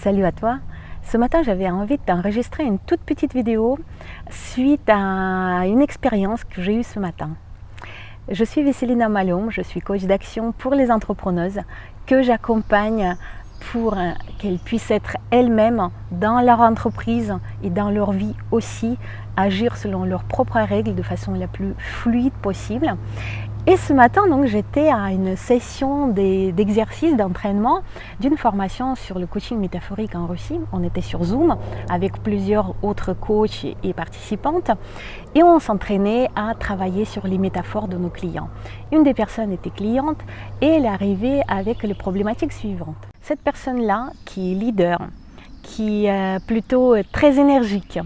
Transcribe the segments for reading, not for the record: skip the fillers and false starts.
Salut à toi. Ce matin, j'avais envie d'enregistrer une toute petite vidéo suite à une expérience que j'ai eue ce matin. Je suis Vesselina Malhoum, je suis coach d'action pour les entrepreneuses que j'accompagne pour qu'elles puissent être elles-mêmes dans leur entreprise et dans leur vie aussi, agir selon leurs propres règles de façon la plus fluide possible. Et ce matin, donc, j'étais à une session d'exercice, d'entraînement d'une formation sur le coaching métaphorique en Russie. On était sur Zoom avec plusieurs autres coachs et participantes et on s'entraînait à travailler sur les métaphores de nos clients. Une des personnes était cliente et elle arrivait avec les problématiques suivantes. Cette personne-là, qui est leader, qui est plutôt très énergique,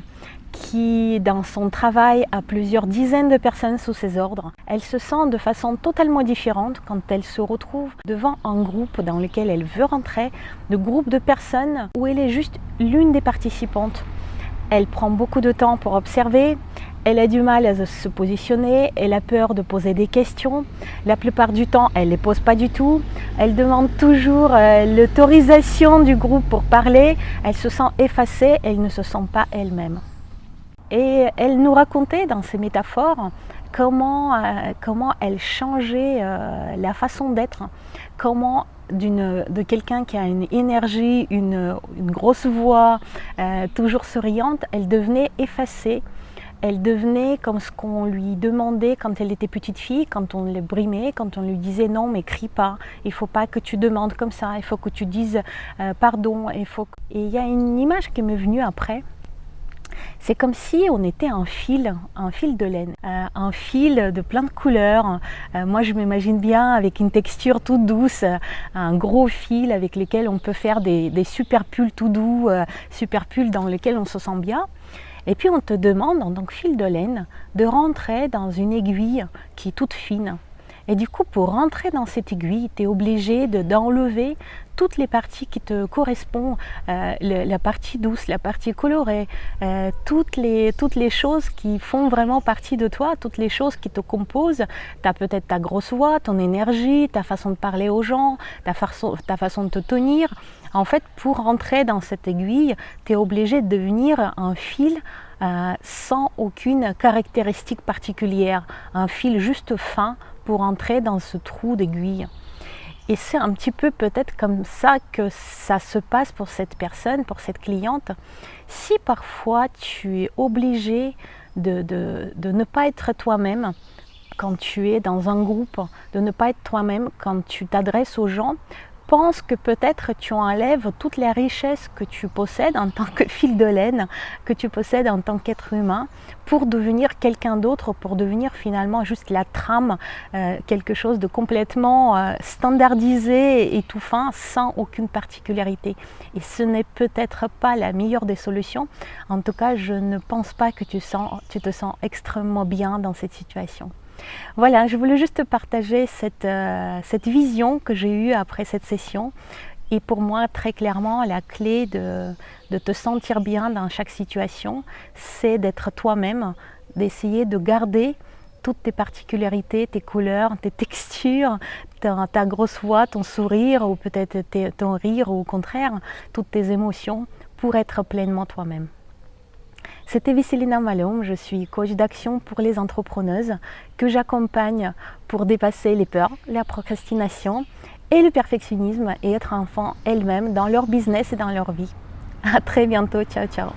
qui dans son travail a plusieurs dizaines de personnes sous ses ordres, elle se sent de façon totalement différente quand elle se retrouve devant un groupe dans lequel elle veut rentrer, de groupe de personnes où elle est juste l'une des participantes. Elle prend beaucoup de temps pour observer, elle a du mal à se positionner, elle a peur de poser des questions. La plupart du temps, elle ne les pose pas du tout. Elle demande toujours l'autorisation du groupe pour parler. Elle se sent effacée, elle ne se sent pas elle-même. Et elle nous racontait dans ces métaphores comment elle changeait la façon d'être, comment de quelqu'un qui a une énergie, une grosse voix, toujours souriante, elle devenait effacée. Elle devenait comme ce qu'on lui demandait quand elle était petite fille, quand on le brimait, quand on lui disait non mais crie pas, il ne faut pas que tu demandes comme ça, il faut que tu dises pardon. Et il y a une image qui m'est venue après. C'est comme si on était un fil de laine, un fil de plein de couleurs. Moi je m'imagine bien avec une texture toute douce, un gros fil avec lequel on peut faire des super pulls tout doux, super pulls dans lesquels on se sent bien. Et puis on te demande en tant que fil de laine de rentrer dans une aiguille qui est toute fine. Et du coup, pour rentrer dans cette aiguille, tu es obligé d'enlever toutes les parties qui te correspondent, la partie douce, la partie colorée, toutes les choses qui font vraiment partie de toi, toutes les choses qui te composent. Tu as peut-être ta grosse voix, ton énergie, ta façon de parler aux gens, ta façon de te tenir. En fait, pour rentrer dans cette aiguille, tu es obligé de devenir un fil sans aucune caractéristique particulière, un fil juste fin pour entrer dans ce trou d'aiguille. Et c'est un petit peu peut-être comme ça que ça se passe pour cette personne, pour cette cliente. Si parfois tu es obligé de ne pas être toi-même quand tu es dans un groupe, de ne pas être toi-même quand tu t'adresses aux gens, pense que peut-être tu enlèves toute la richesse que tu possèdes en tant que fil de laine, que tu possèdes en tant qu'être humain, pour devenir quelqu'un d'autre, pour devenir finalement juste la trame, quelque chose de complètement standardisé et tout fin, sans aucune particularité. Et ce n'est peut-être pas la meilleure des solutions. En tout cas, je ne pense pas que tu te sens extrêmement bien dans cette situation. Voilà, je voulais juste partager cette vision que j'ai eue après cette session. Et pour moi, très clairement, la clé de te sentir bien dans chaque situation, c'est d'être toi-même, d'essayer de garder toutes tes particularités, tes couleurs, tes textures, ta grosse voix, ton sourire ou peut-être ton rire ou au contraire, toutes tes émotions pour être pleinement toi-même. C'était Vesselina Malhoum, je suis coach d'action pour les entrepreneuses que j'accompagne pour dépasser les peurs, la procrastination et le perfectionnisme et être enfant elles-mêmes dans leur business et dans leur vie. À très bientôt, ciao ciao.